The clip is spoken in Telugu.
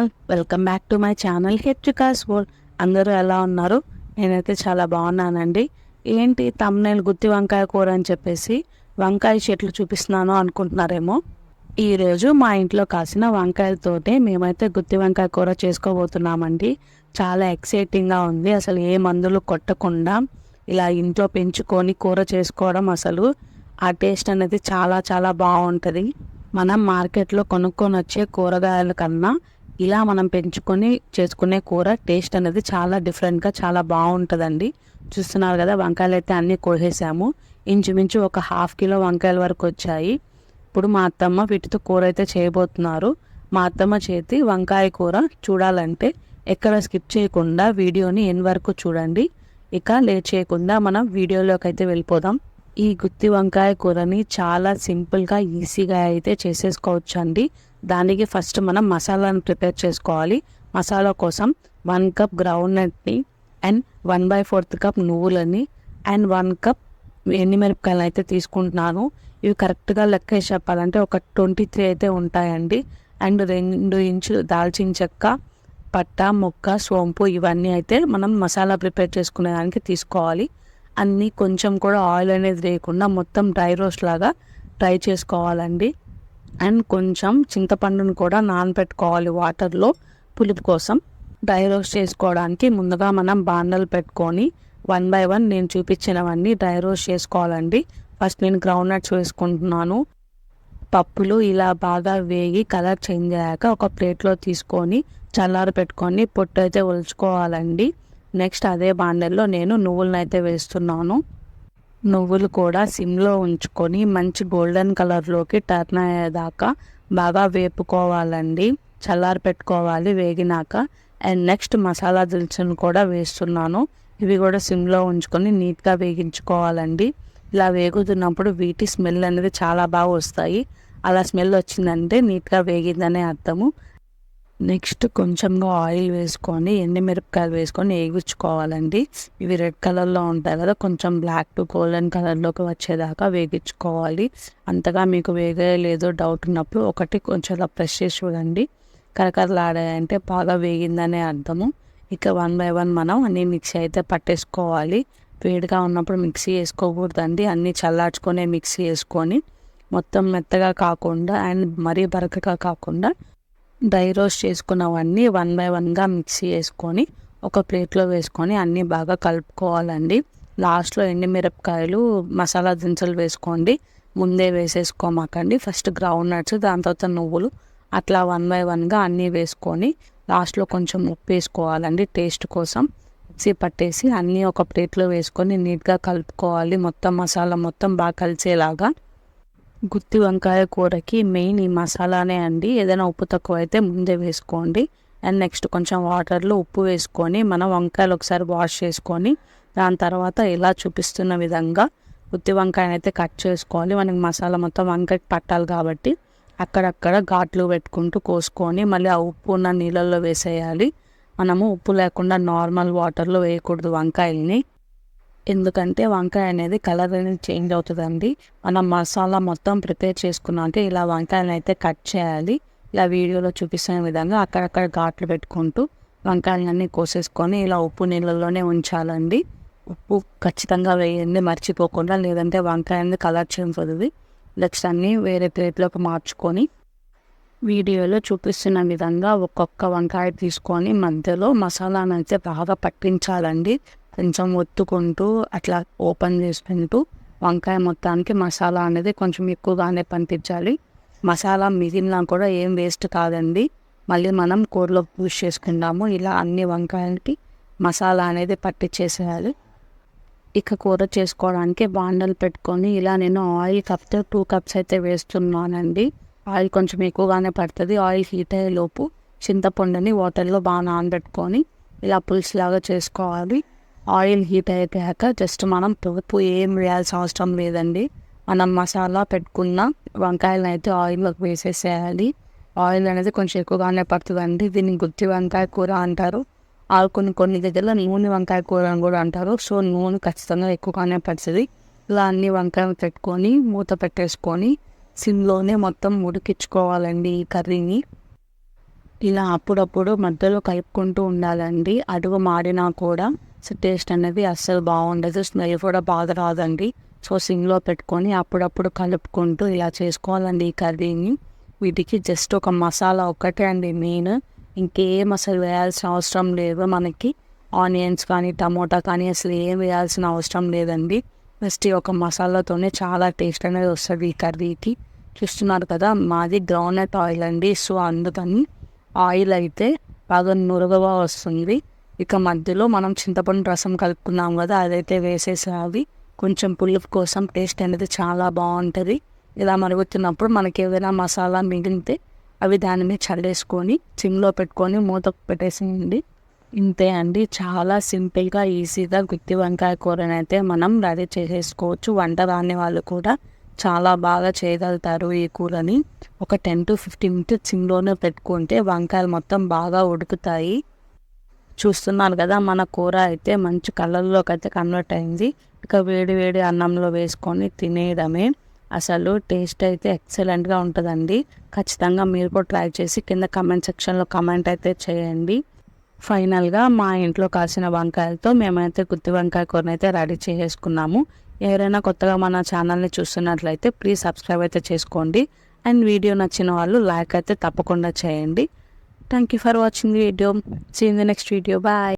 All, welcome back to my channel హెచ్కాస్ వరల్డ్. అందరూ ఎలా ఉన్నారు? నేనైతే చాలా బాగున్నానండి. ఏంటి తమ్నైల్ గుత్తి వంకాయ కూర అని చెప్పేసి వంకాయ చెట్లు చూపిస్తున్నాను అనుకుంటున్నారేమో. ఈరోజు మా ఇంట్లో కాసిన వంకాయలతోటే మేమైతే గుత్తి వంకాయ కూర చేసుకోబోతున్నామండి. చాలా ఎక్సైటింగ్గా ఉంది. అసలు ఏ మందులు కొట్టకుండా ఇలా ఇంట్లో పెంచుకొని కూర చేసుకోవడం అసలు ఆ టేస్ట్ అనేది చాలా చాలా బాగుంటుంది. మనం మార్కెట్లో కొనుక్కొని వచ్చే కూరగాయల కన్నా ఇలా మనం పెంచుకొని చేసుకునే కూర టేస్ట్ అనేది చాలా డిఫరెంట్గా చాలా బాగుంటుందండి. చూస్తున్నారు కదా, వంకాయలు అయితే అన్నీ కోసేసాము. ఇంచుమించు ఒక 1/2 కిలో వంకాయల వరకు వచ్చాయి. ఇప్పుడు మా అత్తమ్మ వీటితో కూర అయితే చేయబోతున్నారు. మా అత్తమ్మ చేతి వంకాయ కూర చూడాలంటే ఎక్కడ స్కిప్ చేయకుండా వీడియోని ఎన్ వరకు చూడండి. ఇక లేట్ చేయకుండా మనం వీడియోలోకి అయితే వెళ్ళిపోదాం. ఈ గుత్తి వంకాయ కూరని చాలా సింపుల్గా ఈజీగా అయితే చేసేసుకోవచ్చు అండి. దానికి ఫస్ట్ మనం మసాలాను ప్రిపేర్ చేసుకోవాలి. మసాలా కోసం 1 కప్ గ్రౌండ్నట్ని అండ్ 1/4 కప్ నువ్వులని అండ్ 1 కప్ ఎండుమిరపకాయలు అయితే తీసుకుంటున్నాను. ఇవి కరెక్ట్గా లెక్క చెప్పాలంటే ఒక 23 అయితే ఉంటాయండి. అండ్ 2 ఇంచులు దాల్చిన చెక్క, పట్ట, ముక్క, సోంపు ఇవన్నీ అయితే మనం మసాలా ప్రిపేర్ చేసుకునే దానికి తీసుకోవాలి. అన్నీ కొంచెం కూడా ఆయిల్ అనేది లేకుండా మొత్తం డ్రై రోస్ట్ లాగా ట్రై చేసుకోవాలండి. అండ్ కొంచెం చింతపండును కూడా నానబెట్టుకోవాలి వాటర్లో పులుపు కోసం. డ్రై రోస్ట్ చేసుకోవడానికి ముందుగా మనం బాండలు పెట్టుకొని 1 బై 1 నేను చూపించినవన్నీ డ్రై రోస్ట్ చేసుకోవాలండి. ఫస్ట్ నేను గ్రౌండ్ నట్స్ వేసుకుంటున్నాను. పప్పులు ఇలా బాగా వేగి కలర్ చేంజ్ అయ్యాక ఒక ప్లేట్లో తీసుకొని చల్లారి పెట్టుకొని పొట్టు అయితే ఒలుచుకోవాలండి. నెక్స్ట్ అదే బాండల్లో నేను నువ్వులను అయితే వేస్తున్నాను. నువ్వులు కూడా సిమ్లో ఉంచుకొని మంచి గోల్డెన్ కలర్లోకి టర్న్ అయ్యేదాకా బాగా వేపుకోవాలండి. చల్లారి పెట్టుకోవాలి వేగినాక. అండ్ నెక్స్ట్ మసాలా దినుసులను కూడా వేస్తున్నాను. ఇవి కూడా సిమ్లో ఉంచుకొని నీట్గా వేగించుకోవాలండి. ఇలా వేగుతున్నప్పుడు వీటి స్మెల్ అనేది చాలా బాగా వస్తాయి. అలా స్మెల్ వచ్చిందంటే నీట్గా వేగిందనే అర్థము. నెక్స్ట్ కొంచెంగా ఆయిల్ వేసుకొని ఎండుమిరపకాయలు వేసుకొని వేగించుకోవాలండి. ఇవి రెడ్ కలర్లో ఉంటాయి కదా, కొంచెం బ్లాక్ టు గోల్డెన్ కలర్లోకి వచ్చేదాకా వేగించుకోవాలి. అంతగా మీకు వేగలేదో డౌట్ ఉన్నప్పుడు ఒకటి కొంచెం అలా ప్రెస్ చేసి చూడండి. కరకరలాడాయంటే బాగా వేగిందనే అర్థము. ఇక 1 బై 1 మనం అన్ని మిక్సీ అయితే పట్టేసుకోవాలి. వేడిగా ఉన్నప్పుడు మిక్సీ వేసుకోకూడదండి. అన్నీ చల్లార్చుకొని మిక్సీ వేసుకొని మొత్తం మెత్తగా కాకుండా అండ్ మరీ బరకగా కాకుండా డ్రై రోస్ట్ చేసుకున్నవన్నీ 1 బై 1గా మిక్సీ వేసుకొని ఒక ప్లేట్లో వేసుకొని అన్నీ బాగా కలుపుకోవాలండి. లాస్ట్లో ఎండుమిరపకాయలు, మసాలా దినుసులు వేసుకోండి. ముందే వేసేసుకోమాకండి. ఫస్ట్ గ్రౌండ్ నట్స్, దాని తర్వాత నువ్వులు, అట్లా 1 బై 1గా అన్నీ వేసుకొని లాస్ట్లో కొంచెం ఉప్పు వేసుకోవాలండి టేస్ట్ కోసం. మిక్సీ పట్టేసి అన్నీ ఒక ప్లేట్లో వేసుకొని నీట్గా కలుపుకోవాలి. మొత్తం మసాలా మొత్తం బాగా కలిసేలాగా. గుత్తి వంకాయ కూరకి మెయిన్ ఈ మసాలానే అండి. ఏదైనా ఉప్పు తక్కువ అయితే ముందే వేసుకోండి. అండ్ నెక్స్ట్ కొంచెం వాటర్లో ఉప్పు వేసుకొని మనం వంకాయలు ఒకసారి వాష్ చేసుకొని దాని తర్వాత ఇలా చూపిస్తున్న విధంగా గుత్తి వంకాయని అయితే కట్ చేసుకోవాలి. మనకి మసాలా మొత్తం వంకాయకి పట్టాలి కాబట్టి అక్కడక్కడ ఘాట్లు పెట్టుకుంటూ కోసుకొని మళ్ళీ ఆ ఉప్పు ఉన్న నీళ్ళల్లో వేసేయాలి. మనము ఉప్పు లేకుండా నార్మల్ వాటర్లో వేయకూడదు వంకాయల్ని. ఎందుకంటే వంకాయ అనేది కలర్ అనేది చేంజ్ అవుతుందండి. మనం మసాలా మొత్తం ప్రిపేర్ చేసుకున్నాక ఇలా వంకాయలను అయితే కట్ చేయాలి. ఇలా వీడియోలో చూపిస్తున్న విధంగా అక్కడక్కడ ఘాట్లు పెట్టుకుంటూ వంకాయలన్నీ కోసేసుకొని ఇలా ఉప్పు నీళ్ళలోనే ఉంచాలండి. ఉప్పు ఖచ్చితంగా వేయండి మర్చిపోకుండా, లేదంటే వంకాయ అనేది కలర్ చేంజ్ అవుతుంది. నెక్స్ట్ అన్నీ వేరే ప్లేట్లోకి మార్చుకొని వీడియోలో చూపిస్తున్న విధంగా ఒక్కొక్క వంకాయ తీసుకొని మధ్యలో మసాలాను అయితే బాగా పట్టించాలండి. కొంచెం ఒత్తుకుంటూ అట్లా ఓపెన్ చేసుకుంటూ వంకాయ మొత్తానికి మసాలా అనేది కొంచెం ఎక్కువగానే పంపించాలి. మసాలా మిగిలినా కూడా ఏం వేస్ట్ కాదండి, మళ్ళీ మనం కూరలో యూస్ చేసుకుంటాము. ఇలా అన్ని వంకాయలకి మసాలా అనేది పట్టించేసేయాలి. ఇక కూర చేసుకోవడానికి బాండలు పెట్టుకొని ఇలా నేను ఆయిల్ 2 కప్స్ అయితే వేస్తున్నానండి. ఆయిల్ కొంచెం ఎక్కువగానే పడుతుంది. ఆయిల్ హీట్ అయ్యే లోపు చింతపండుని వాటర్లో బాగా నానబెట్టుకొని ఇలా పులుసులాగా చేసుకోవాలి. ఆయిల్ హీట్ అయ్యాక జస్ట్ మనం ఉప్పు ఏం వేయాల్సిన అవసరం లేదండి. మనం మసాలా పెట్టుకున్న వంకాయలను అయితే ఆయిల్లోకి వేసేసేయాలి. ఆయిల్ అనేది కొంచెం ఎక్కువగానే పడుతుందండి. దీన్ని గుత్తి వంకాయ కూర అంటారు. కొన్ని దగ్గరలో నూనె వంకాయ కూర అని కూడా అంటారు. సో నూనె ఖచ్చితంగా ఎక్కువగానే పడుతుంది. ఇలా అన్ని వంకాయలు పెట్టుకొని మూత పెట్టేసుకొని సిమ్లోనే మొత్తం ఉడికించుకోవాలండి ఈ కర్రీని. ఇలా అప్పుడప్పుడు మధ్యలో కలుపుకుంటూ ఉండాలండి. అడుగు మాడినా కూడా టేస్ట్ అనేది అస్సలు బాగుండదు, స్మెల్ కూడా బాగా రాదండి. సో సిమ్లో పెట్టుకొని అప్పుడప్పుడు కలుపుకుంటూ ఇలా చేసుకోవాలండి ఈ కర్రీని. వీటికి జస్ట్ ఒక మసాలా ఒక్కటే అండి మెయిన్, ఇంకేం అసలు వేయాల్సిన అవసరం లేదు. మనకి ఆనియన్స్ కానీ టమోటా కానీ అసలు ఏం వేయాల్సిన అవసరం లేదండి. జస్ట్ ఈ ఒక మసాలాతోనే చాలా టేస్ట్ అనేది వస్తుంది ఈ కర్రీకి. చూస్తున్నారు కదా, మాది గ్రౌండ్నట్ ఆయిల్ అండి. సో అందుకని ఆయిల్ అయితే బాగా నురగగా వస్తుంది. ఇక మధ్యలో మనం చింతపండు రసం కలుపుకున్నాం కదా, అదైతే వేసేసావి. కొంచెం పులుపు కోసం టేస్ట్ అనేది చాలా బాగుంటుంది. ఇలా మరుగుతున్నప్పుడు మనకి ఏదైనా మసాలా మిగిలితే అవి దాని మీద చల్లేసుకొని సిమ్లో పెట్టుకొని మూత పెట్టేసేయండి. ఇంతే అండి, చాలా సింపుల్గా ఈజీగా గుత్తి వంకాయ కూరని అయితే మనం రెడీ చేసేసుకోవచ్చు. వంట రాని వాళ్ళు కూడా చాలా బాగా చేయగలుగుతారు ఈ కూరని. ఒక 10 to 15 minutes సిమ్లోనే పెట్టుకుంటే వంకాయలు మొత్తం బాగా ఉడుకుతాయి. చూస్తున్నారు కదా, మన కూర అయితే మంచి కలర్లోకి అయితే కన్వర్ట్ అయింది. ఇక వేడి వేడి అన్నంలో వేసుకొని తినేయడమే. అసలు టేస్ట్ అయితే ఎక్సలెంట్గా ఉంటుందండి. ఖచ్చితంగా మీరు కూడా ట్రై చేసి కింద కమెంట్ సెక్షన్లో కమెంట్ అయితే చేయండి. ఫైనల్గా మా ఇంట్లో కాసిన వంకాయలతో మేమైతే గుత్తి వంకాయ కూరని అయితే రెడీ చేసేసుకున్నాము. ఎవరైనా కొత్తగా మన ఛానల్ని చూస్తున్నట్లయితే ప్లీజ్ సబ్స్క్రైబ్ అయితే చేసుకోండి. అండ్ వీడియో నచ్చిన వాళ్ళు లైక్ అయితే తప్పకుండా చేయండి. Thank you for watching the video. See in the next video. Bye.